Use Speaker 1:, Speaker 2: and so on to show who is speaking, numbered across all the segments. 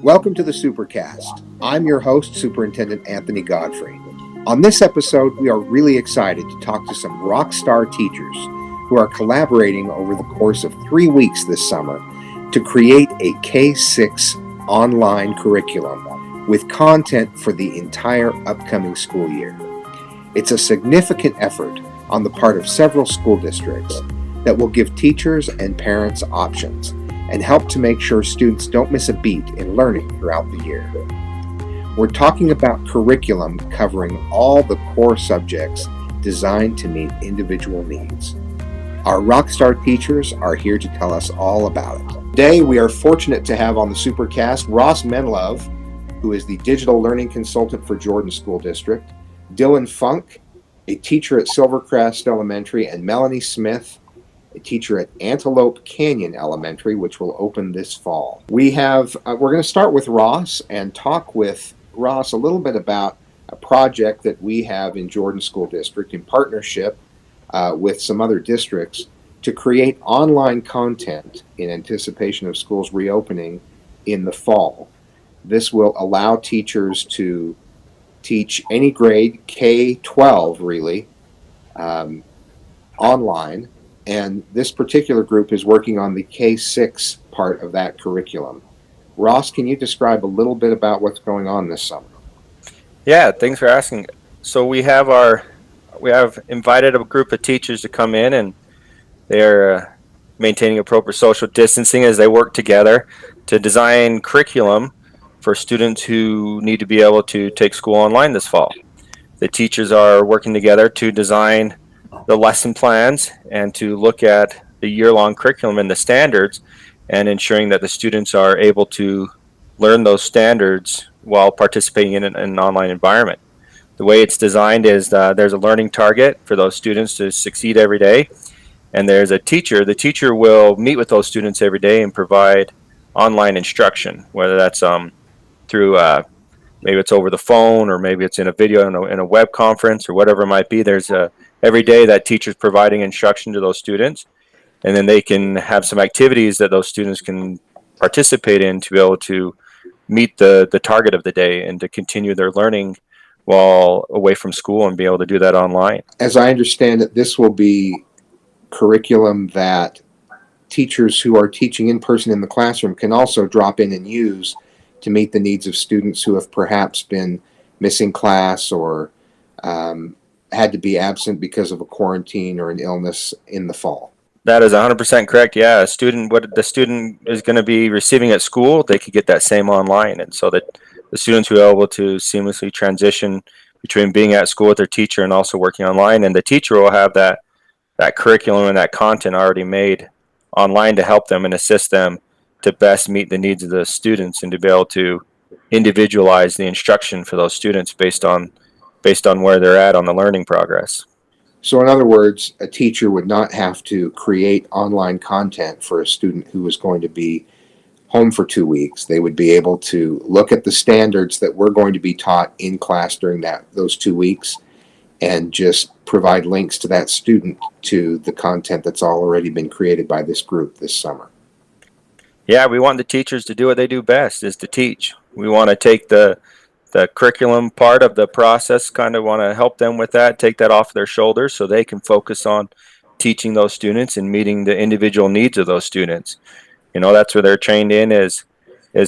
Speaker 1: Welcome to the Supercast. I'm your host, Superintendent Anthony Godfrey. On this episode, we are really excited to talk to some rock star teachers who are collaborating over the course of 3 weeks this summer to create a K-6 online curriculum with content for the entire upcoming school year. It's a significant effort on the part of several school districts that will give teachers and parents options and help to make sure students don't miss a beat in learning throughout the year. We're talking about curriculum covering all the core subjects designed to meet individual needs. Our rockstar teachers are here to tell us all about it. Today, we are fortunate to have on the Supercast Ross Menlove, who is the digital learning consultant for Jordan School District, Dylan Funk, a teacher at Silvercrest Elementary, and Melanie Smith, a teacher at Antelope Canyon Elementary, which will open this fall. We're going to start with Ross and talk with Ross a little bit about a project that we have in Jordan School District in partnership with some other districts to create online content in anticipation of schools reopening in the fall. This will allow teachers to teach any grade, K-12 really, online. And this particular group is working on the K-6 part of that curriculum. Ross, can you describe a little bit about what's going on this summer?
Speaker 2: Yeah, thanks for asking. So we have invited a group of teachers to come in, and they're maintaining appropriate social distancing as they work together to design curriculum for students who need to be able to take school online this fall. The teachers are working together to design the lesson plans and to look at the year-long curriculum and the standards and ensuring that the students are able to learn those standards while participating in an online environment. The way it's designed is there's a learning target for those students to succeed every day, and there's a teacher. The teacher will meet with those students every day and provide online instruction, whether that's through maybe it's over the phone or maybe it's in a video in a web conference or whatever it might be. There's every day that teacher's providing instruction to those students, and then they can have some activities that those students can participate in to be able to meet the target of the day and to continue their learning while away from school and be able to do that online.
Speaker 1: As I understand it, this will be curriculum that teachers who are teaching in person in the classroom can also drop in and use to meet the needs of students who have perhaps been missing class or had to be absent because of a quarantine or an illness in the fall.
Speaker 2: That is 100% correct. Yeah, what the student is going to be receiving at school, they could get that same online, and so that the students will be able to seamlessly transition between being at school with their teacher and also working online, and the teacher will have that curriculum and that content already made online to help them and assist them to best meet the needs of the students and to be able to individualize the instruction for those students based on where they're at on the learning progress.
Speaker 1: So in other words, a teacher would not have to create online content for a student who was going to be home for 2 weeks. They would be able to look at the standards that we're going to be taught in class during those 2 weeks and just provide links to that student to the content that's already been created by this group this summer.
Speaker 2: Yeah, we want the teachers to do what they do best, is to teach. We want to take the curriculum part of the process, kind of want to help them with that, take that off their shoulders so they can focus on teaching those students and meeting the individual needs of those students. You know, that's where they're trained in is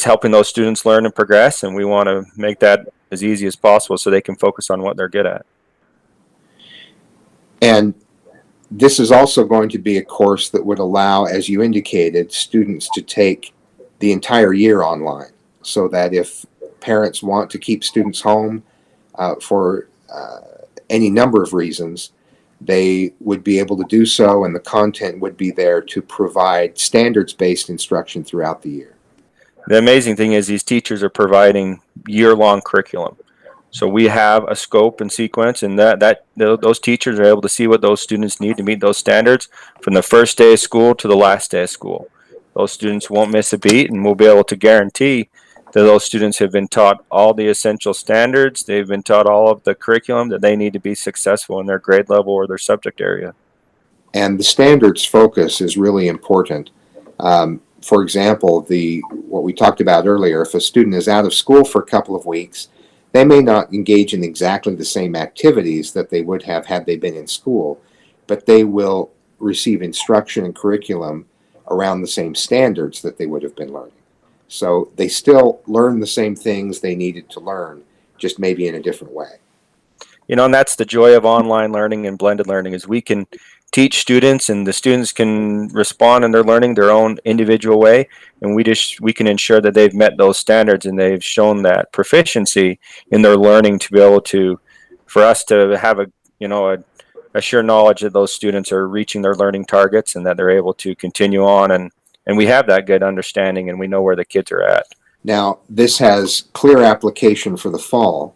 Speaker 2: helping those students learn and progress, and we want to make that as easy as possible so they can focus on what they're good at.
Speaker 1: And this is also going to be a course that would allow, as you indicated, students to take the entire year online, so that if parents want to keep students home for any number of reasons, they would be able to do so, and the content would be there to provide standards-based instruction throughout the year.
Speaker 2: The amazing thing is these teachers are providing year-long curriculum. So we have a scope and sequence, and those teachers are able to see what those students need to meet those standards from the first day of school to the last day of school. Those students won't miss a beat, and we'll be able to guarantee that those students have been taught all the essential standards. They've been taught all of the curriculum that they need to be successful in their grade level or their subject area.
Speaker 1: And the standards focus is really important. For example, what we talked about earlier, if a student is out of school for a couple of weeks, they may not engage in exactly the same activities that they would have had they been in school, but they will receive instruction and curriculum around the same standards that they would have been learning. So they still learn the same things they needed to learn, just maybe in a different way.
Speaker 2: And that's the joy of online learning and blended learning, is we can teach students and the students can respond in their learning their own individual way, and we can ensure that they've met those standards and they've shown that proficiency in their learning to be able to, for us to have a sure knowledge that those students are reaching their learning targets and that they're able to continue on, and we have that good understanding and we know where the kids are at.
Speaker 1: Now, this has clear application for the fall,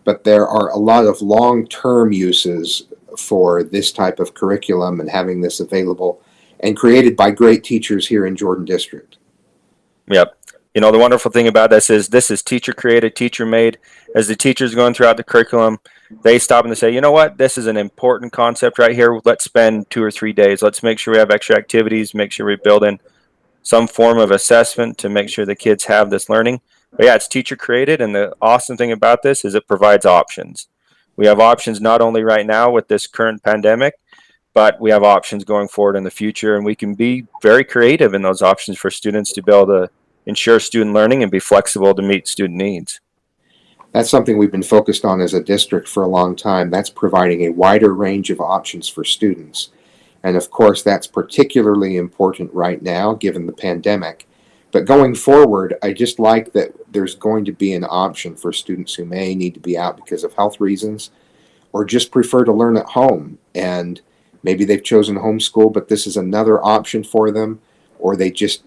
Speaker 1: but there are a lot of long-term uses for this type of curriculum and having this available and created by great teachers here in Jordan District.
Speaker 2: Yep. The wonderful thing about this is teacher created, teacher made. As the teachers going throughout the curriculum, they stop and they say, you know what, this is an important concept right here. Let's spend 2 or 3 days. Let's make sure we have extra activities, make sure we build in some form of assessment to make sure the kids have this learning. But yeah, it's teacher created, and the awesome thing about this is it provides options. We have options not only right now with this current pandemic, but we have options going forward in the future, and we can be very creative in those options for students to be able to ensure student learning and be flexible to meet student needs.
Speaker 1: That's something we've been focused on as a district for a long time. That's providing a wider range of options for students. And of course, that's particularly important right now, given the pandemic. But going forward, I just like that there's going to be an option for students who may need to be out because of health reasons or just prefer to learn at home. And maybe they've chosen homeschool, but this is another option for them, or they just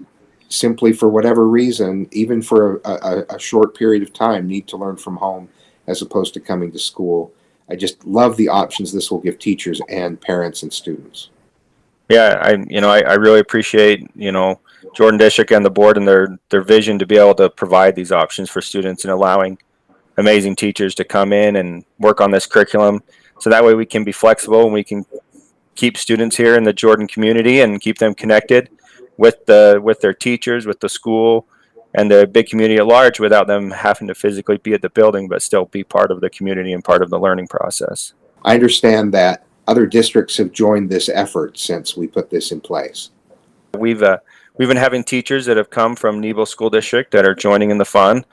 Speaker 1: simply, for whatever reason, even for a short period of time, need to learn from home as opposed to coming to school. I just love the options this will give teachers and parents and students.
Speaker 2: Yeah, I really appreciate, Jordan District and the board and their vision to be able to provide these options for students and allowing amazing teachers to come in and work on this curriculum. So that way we can be flexible and we can keep students here in the Jordan community and keep them connected with their teachers, with the school, and the big community at large without them having to physically be at the building, but still be part of the community and part of the learning process.
Speaker 1: I understand that other districts have joined this effort since we put this in place.
Speaker 2: We've been having teachers that have come from Nebo School District that are joining in the fun.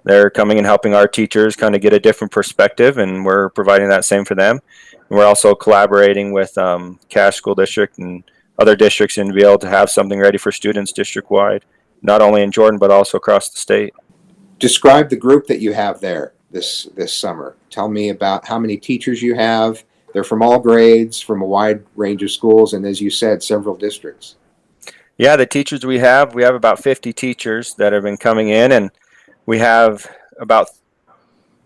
Speaker 2: They're coming and helping our teachers kind of get a different perspective, and we're providing that same for them. And we're also collaborating with Cache School District and other districts and be able to have something ready for students district-wide, not only in Jordan, but also across the state.
Speaker 1: Describe the group that you have there this summer. Tell me about how many teachers you have. They're from all grades, from a wide range of schools, and as you said, several districts.
Speaker 2: Yeah, the teachers we have about 50 teachers that have been coming in, and we have about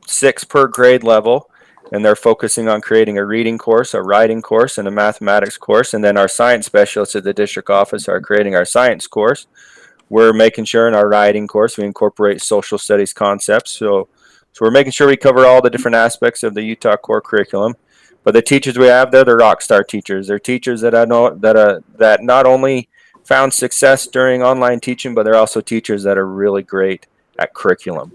Speaker 2: 6 per grade level, and they're focusing on creating a reading course, a writing course, and a mathematics course. And then our science specialists at the district office are creating our science course. We're making sure in our writing course we incorporate social studies concepts. So we're making sure we cover all the different aspects of the Utah core curriculum. But the teachers we have there, they're rock star teachers. They're teachers that I know that not only found success during online teaching, but they're also teachers that are really great at curriculum.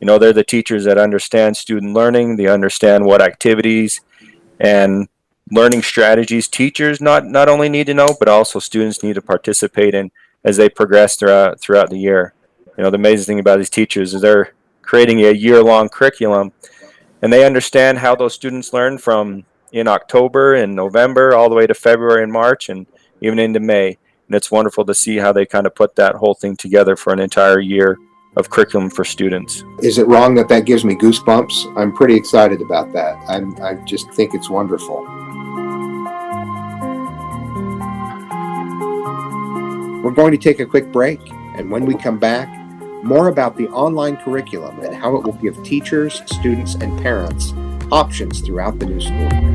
Speaker 2: They're the teachers that understand student learning. They understand what activities and learning strategies teachers not only need to know, but also students need to participate in as they progress throughout the year. The amazing thing about these teachers is they're creating a year-long curriculum, and they understand how those students learn from in October and November all the way to February and March and even into May. And it's wonderful to see how they kind of put that whole thing together for an entire year of curriculum for students.
Speaker 1: Is it wrong that gives me goosebumps? I'm pretty excited about that. I just think it's wonderful. We're going to take a quick break, and when we come back, more about the online curriculum and how it will give teachers, students, and parents options throughout the new school year.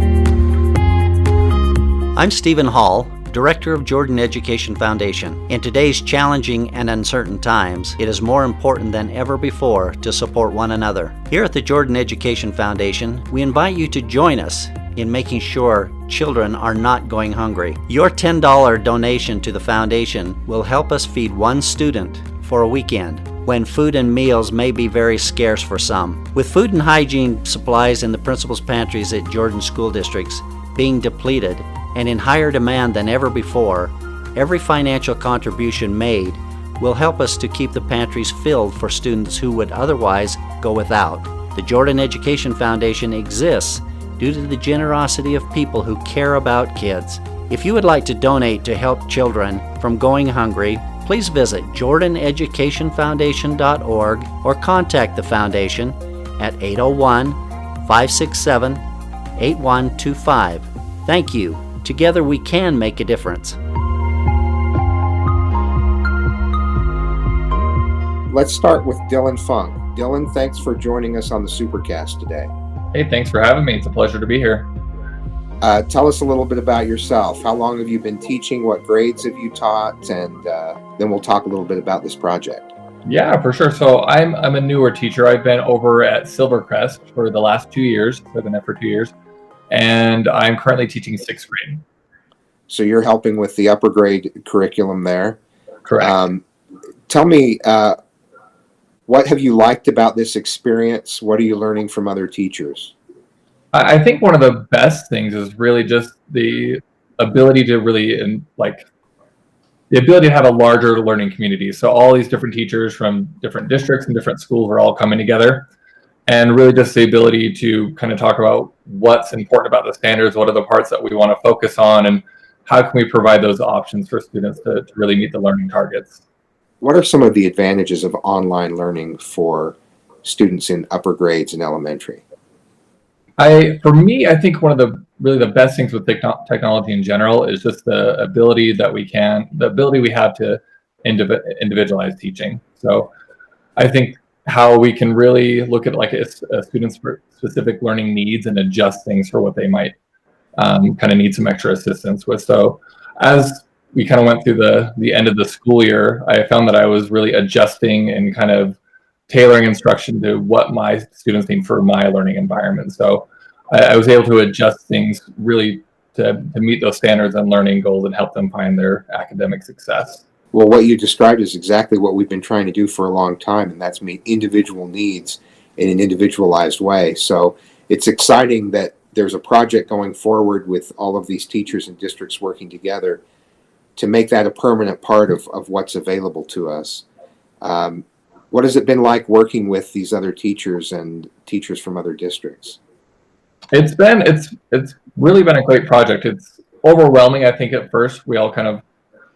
Speaker 3: I'm Stephen Hall, Director of Jordan Education Foundation. In today's challenging and uncertain times, it is more important than ever before to support one another. Here at the Jordan Education Foundation, we invite you to join us in making sure children are not going hungry. Your $10 donation to the foundation will help us feed one student for a weekend, when food and meals may be very scarce for some. With food and hygiene supplies in the principal's pantries at Jordan school districts being depleted and in higher demand than ever before, every financial contribution made will help us to keep the pantries filled for students who would otherwise go without. The Jordan Education Foundation exists due to the generosity of people who care about kids. If you would like to donate to help children from going hungry, please visit jordaneducationfoundation.org or contact the foundation at 801-567-8125. Thank you. Together we can make a difference.
Speaker 1: Let's start with Dylan Funk. Dylan, thanks for joining us on the Supercast today.
Speaker 4: Hey, thanks for having me. It's a pleasure to be here.
Speaker 1: Tell us a little bit about yourself. How long have you been teaching? What grades have you taught? And then we'll talk a little bit about this project.
Speaker 4: Yeah, for sure. So I'm a newer teacher. I've been over at Supercast for the last 2 years. I've been there for 2 years. And I'm currently teaching 6th grade.
Speaker 1: So you're helping with the upper grade curriculum there.
Speaker 4: Correct.
Speaker 1: Tell me, what have you liked about this experience? What are you learning from other teachers?
Speaker 4: I think one of the best things is really just the ability to the ability to have a larger learning community. So all these different teachers from different districts and different schools are all coming together, and really just the ability to kind of talk about what's important about the standards, what are the parts that we want to focus on, and how can we provide those options for students to really meet the learning targets.
Speaker 1: What are some of the advantages of online learning for students in upper grades and elementary?
Speaker 4: For me, I think one of the best things with technology in general is just the ability we have to individualize teaching. So I think how we can really look at a student's specific learning needs and adjust things for what they might kind of need some extra assistance with. So as we kind of went through the end of the school year, I found that I was really adjusting and kind of tailoring instruction to what my students need for my learning environment. So I was able to adjust things really to meet those standards and learning goals and help them find their academic success.
Speaker 1: Well, what you described is exactly what we've been trying to do for a long time, and that's meet individual needs in an individualized way. So it's exciting that there's a project going forward with all of these teachers and districts working together to make that a permanent part of what's available to us. What has it been like working with these other teachers and teachers from other districts?
Speaker 4: It's really been a great project. It's overwhelming. I think at first we all kind of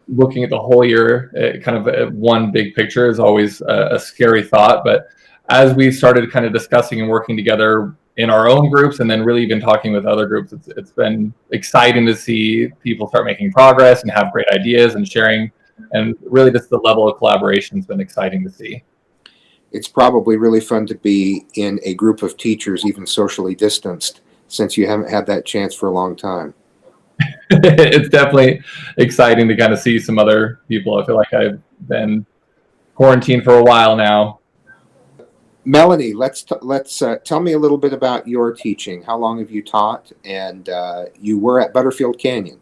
Speaker 4: looking at the whole year, kind of one big picture is always a scary thought. But as we started kind of discussing and working together in our own groups, and then really even talking with other groups, it's been exciting to see people start making progress and have great ideas and sharing. And really just the level of collaboration has been exciting to see.
Speaker 1: It's probably really fun to be in a group of teachers, even socially distanced, since you haven't had that chance for a long time.
Speaker 4: It's definitely exciting to kind of see some other people. I feel like I've been quarantined for a while now.
Speaker 1: Melanie, let's tell me a little bit about your teaching. How long have you taught? And you were at Butterfield Canyon.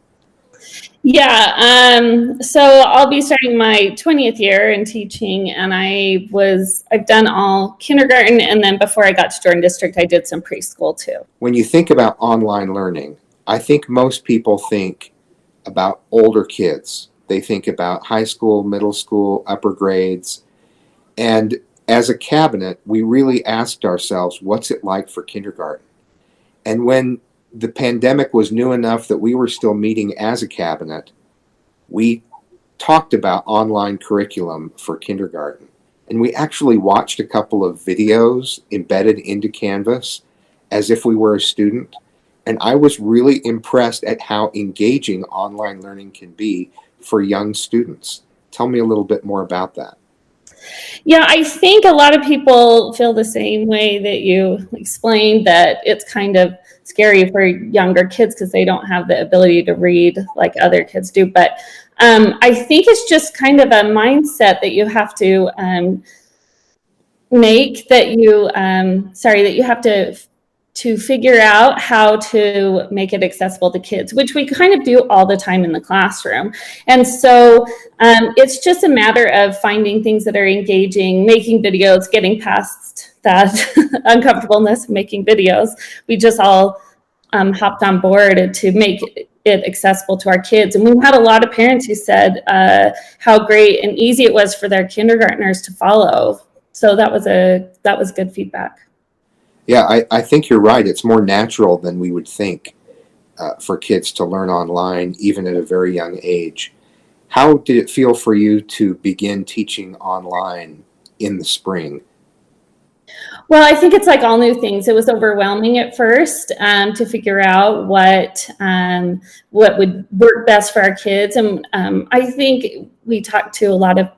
Speaker 5: Yeah, so I'll be starting my 20th year in teaching, and I've done all kindergarten, and then before I got to Jordan District, I did some preschool too.
Speaker 1: When you think about online learning, I think most people think about older kids. They think about high school, middle school, upper grades, and as a cabinet, we really asked ourselves, what's it like for kindergarten? And when the pandemic was new enough that we were still meeting as a cabinet, we talked about online curriculum for kindergarten. And we actually watched a couple of videos embedded into Canvas as if we were a student. And I was really impressed at how engaging online learning can be for young students. Tell me a little bit more about that.
Speaker 5: Yeah, I think a lot of people feel the same way that you explained, that it's kind of scary for younger kids because they don't have the ability to read like other kids do. But I think it's just kind of a mindset that you have to make, that you have to figure out how to make it accessible to kids, which we kind of do all the time in the classroom. And so it's just a matter of finding things that are engaging, making videos, getting past that uncomfortableness of making videos. We just all hopped on board to make it accessible to our kids. And we had a lot of parents who said how great and easy it was for their kindergartners to follow. So that was good feedback.
Speaker 1: Yeah, I think you're right. It's more natural than we would think for kids to learn online, even at a very young age. How did it feel for you to begin teaching online in the spring?
Speaker 5: Well, I think it's like all new things. It was overwhelming at first to figure out what would work best for our kids. And I think we talked to a lot of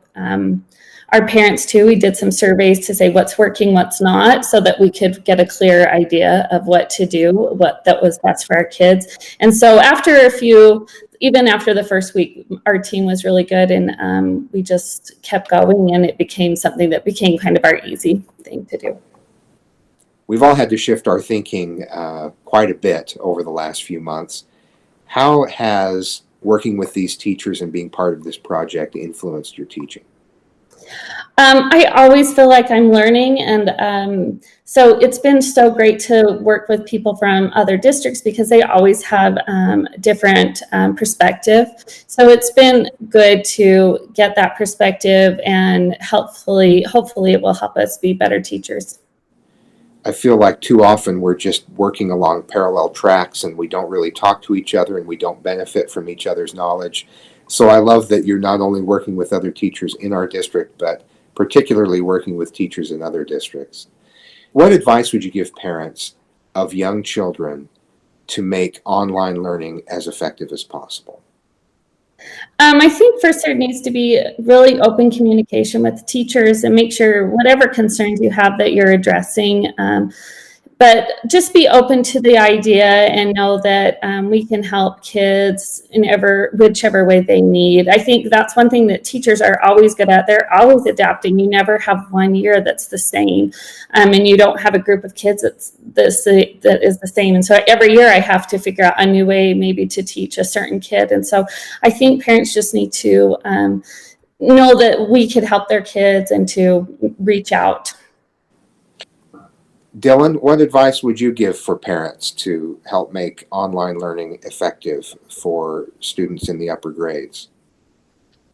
Speaker 5: our parents too. We did some surveys to say what's working, what's not, so that we could get a clear idea of what to do, what that was best for our kids. And so even after the first week, our team was really good, and we just kept going, and it became something that became kind of our easy thing to do.
Speaker 1: We've all had to shift our thinking quite a bit over the last few months. How has working with these teachers and being part of this project influenced your teaching?
Speaker 5: I always feel like I'm learning, and so it's been so great to work with people from other districts because they always have different perspective. So it's been good to get that perspective, and hopefully it will help us be better teachers.
Speaker 1: I feel like too often we're just working along parallel tracks and we don't really talk to each other and we don't benefit from each other's knowledge. So I love that you're not only working with other teachers in our district, but particularly working with teachers in other districts. What advice would you give parents of young children to make online learning as effective as possible?
Speaker 5: I think first there needs to be really open communication with teachers and make sure whatever concerns you have that you're addressing. But just be open to the idea and know that we can help kids in whichever way they need. I think that's one thing that teachers are always good at. They're always adapting. You never have one year that's the same, and you don't have a group of kids that is the same. And so every year I have to figure out a new way maybe to teach a certain kid. And so I think parents just need to know that we could help their kids and to reach out.
Speaker 1: Dylan, what advice would you give for parents to help make online learning effective for students in the upper grades?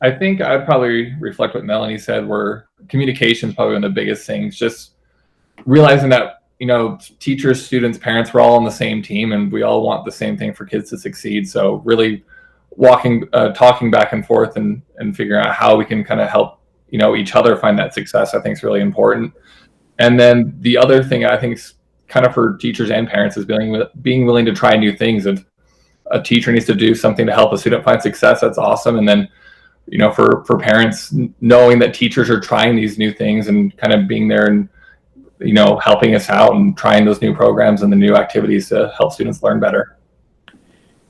Speaker 4: I think I'd probably reflect what Melanie said, where communication is probably one of the biggest things. Just realizing that, teachers, students, parents, we're all on the same team and we all want the same thing for kids to succeed. So really talking back and forth and figuring out how we can kind of help, each other find that success, I think is really important. And then the other thing I think is kind of for teachers and parents is being willing to try new things. If a teacher needs to do something to help a student find success, that's awesome. And then, for parents, knowing that teachers are trying these new things and kind of being there and, helping us out and trying those new programs and the new activities to help students learn better.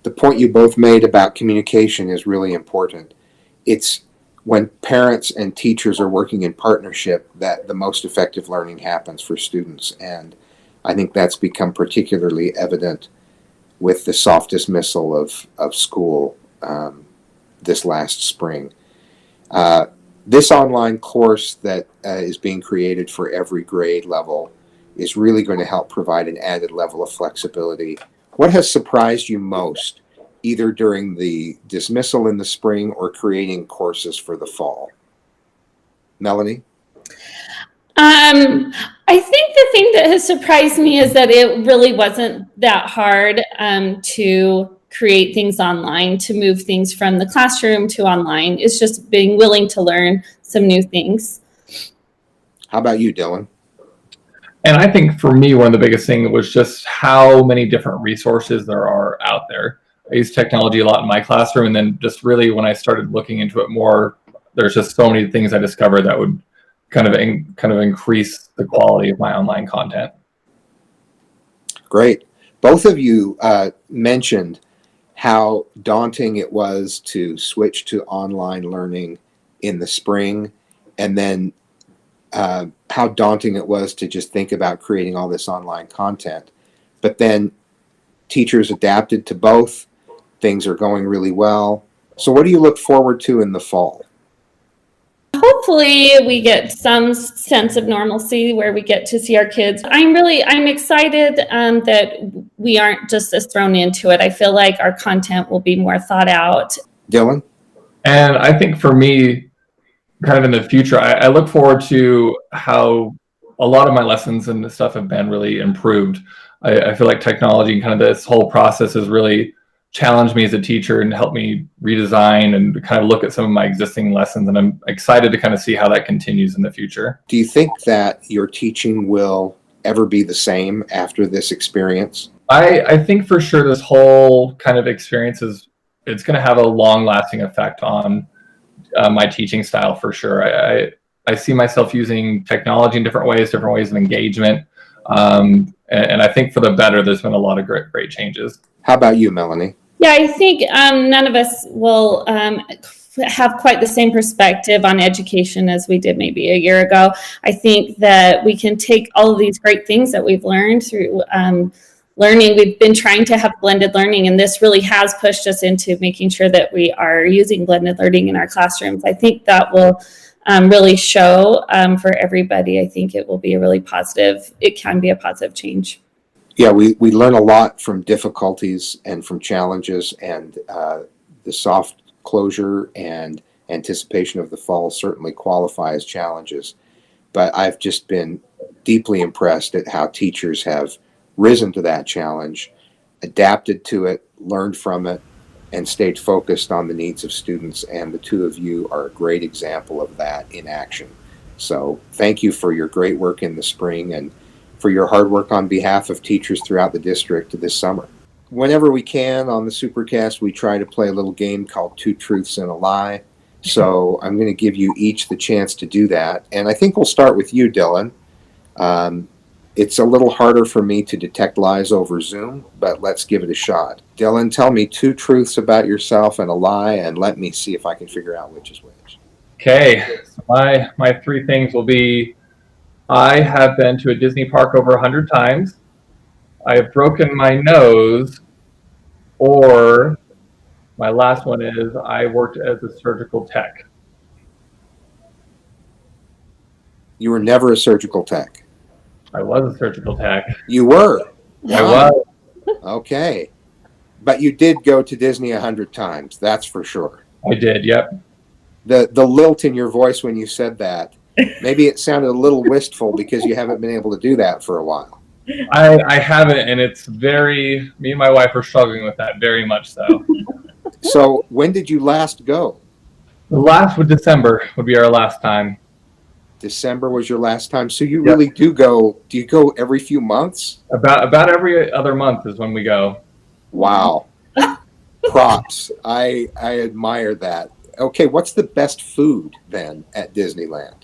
Speaker 1: The point you both made about communication is really important. It's when parents and teachers are working in partnership that the most effective learning happens for students. And I think that's become particularly evident with the soft dismissal of school this last spring. This online course that is being created for every grade level is really going to help provide an added level of flexibility. What has surprised you most, either during the dismissal in the spring or creating courses for the fall? Melanie?
Speaker 5: I think the thing that has surprised me is that it really wasn't that hard to create things online, to move things from the classroom to online. It's just being willing to learn some new things.
Speaker 1: How about you, Dylan?
Speaker 4: And I think for me, one of the biggest things was just how many different resources there are out there. I use technology a lot in my classroom, and then just really when I started looking into it more, there's just so many things I discovered that would kind of increase the quality of my online content.
Speaker 1: Great. Both of you mentioned how daunting it was to switch to online learning in the spring, and then how daunting it was to just think about creating all this online content. but then teachers adapted to both. Things are going really well. So what do you look forward to in the fall?
Speaker 5: Hopefully we get some sense of normalcy where we get to see our kids. I'm excited that we aren't just as thrown into it. I feel like our content will be more thought out.
Speaker 1: Dylan?
Speaker 4: And I think for me, kind of in the future, I look forward to how a lot of my lessons and stuff have been really improved. I feel like technology and kind of this whole process has really challenged me as a teacher and helped me redesign and kind of look at some of my existing lessons. And I'm excited to kind of see how that continues in the future.
Speaker 1: Do you think that your teaching will ever be the same after this experience?
Speaker 4: I think for sure this whole kind of experience it's going to have a long-lasting effect on my teaching style for sure. I see myself using technology in different ways of engagement. And I think for the better, there's been a lot of great changes.
Speaker 1: How about you, Melanie?
Speaker 5: Yeah, I think none of us will have quite the same perspective on education as we did maybe a year ago. I think that we can take all of these great things that we've learned through learning. We've been trying to have blended learning, and this really has pushed us into making sure that we are using blended learning in our classrooms. I think that will really show for everybody. I think it will be a really positive, it can be a positive change.
Speaker 1: Yeah, we learn a lot from difficulties and from challenges, and the soft closure and anticipation of the fall certainly qualify as challenges. But I've just been deeply impressed at how teachers have risen to that challenge, adapted to it, learned from it, and stayed focused on the needs of students. And the two of you are a great example of that in action. So thank you for your great work in the spring and for your hard work on behalf of teachers throughout the district this summer. Whenever we can on the Supercast, we try to play a little game called Two Truths and a Lie. So I'm going to give you each the chance to do that. And I think we'll start with you, Dylan. It's a little harder for me to detect lies over Zoom, but let's give it a shot. Dylan, tell me two truths about yourself and a lie, and let me see if I can figure out which is which.
Speaker 4: Okay, so my three things will be: I have been to a Disney park over 100 times, I have broken my nose, or my last one is I worked as a surgical tech.
Speaker 1: You were never a surgical tech.
Speaker 4: I was a surgical tech.
Speaker 1: You were?
Speaker 4: I was.
Speaker 1: Okay. But you did go to Disney 100 times, that's for sure.
Speaker 4: I did, yep.
Speaker 1: The lilt in your voice when you said that, maybe it sounded a little wistful because you haven't been able to do that for a while.
Speaker 4: I haven't, and it's me and my wife are struggling with that very much so.
Speaker 1: So when did you last go?
Speaker 4: The last with December would be our last time.
Speaker 1: December was your last time. So you really do go, do you go every few months?
Speaker 4: About every other month is when we go.
Speaker 1: Wow. Props. I admire that. Okay, what's the best food then at Disneyland?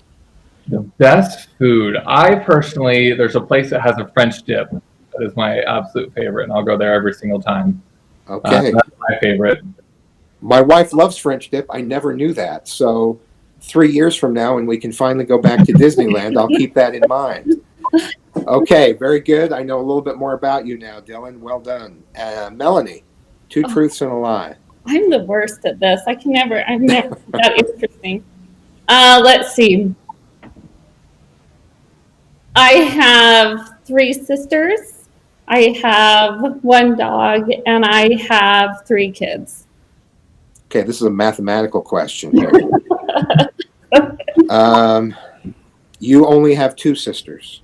Speaker 4: The best food. There's a place that has a French dip. That is my absolute favorite, and I'll go there every single time.
Speaker 1: Okay.
Speaker 4: That's my favorite.
Speaker 1: My wife loves French dip. I never knew that. So 3 years from now, when we can finally go back to Disneyland, I'll keep that in mind. Okay, very good. I know a little bit more about you now, Dylan. Well done. Melanie, two truths and a lie.
Speaker 5: I'm the worst at this. I'm never that interesting. Let's see. I have 3 sisters. I have 1 dog, and I have 3 kids.
Speaker 1: Okay, this is a mathematical question here. You only have 2 sisters.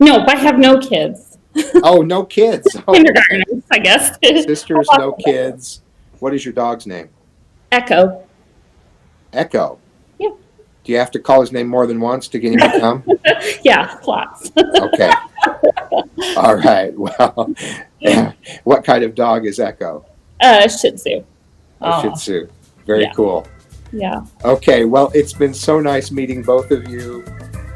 Speaker 5: No, I have no kids.
Speaker 1: Oh, no kids. Oh,
Speaker 5: Kindergartners, I guess.
Speaker 1: Sisters, no kids. What is your dog's name?
Speaker 5: Echo.
Speaker 1: Echo.
Speaker 5: Yeah.
Speaker 1: Do you have to call his name more than once to get him to come?
Speaker 5: Yeah, lots.
Speaker 1: Okay. All right. Well, what kind of dog is Echo?
Speaker 5: Shih Tzu.
Speaker 1: Shih Tzu. Very cool.
Speaker 5: Yeah.
Speaker 1: Okay. Well, it's been so nice meeting both of you.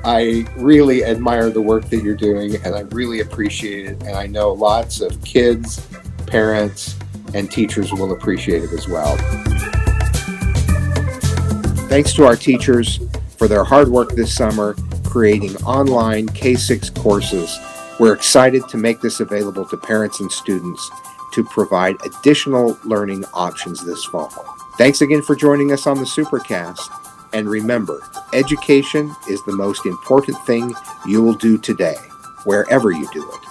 Speaker 1: I really admire the work that you're doing, and I really appreciate it. And I know lots of kids, parents, and teachers will appreciate it as well. Thanks to our teachers for their hard work this summer, creating online K-6 courses We're excited to make this available to parents and students to provide additional learning options this fall. Thanks again for joining us on the Supercast. And remember, education is the most important thing you will do today, wherever you do it.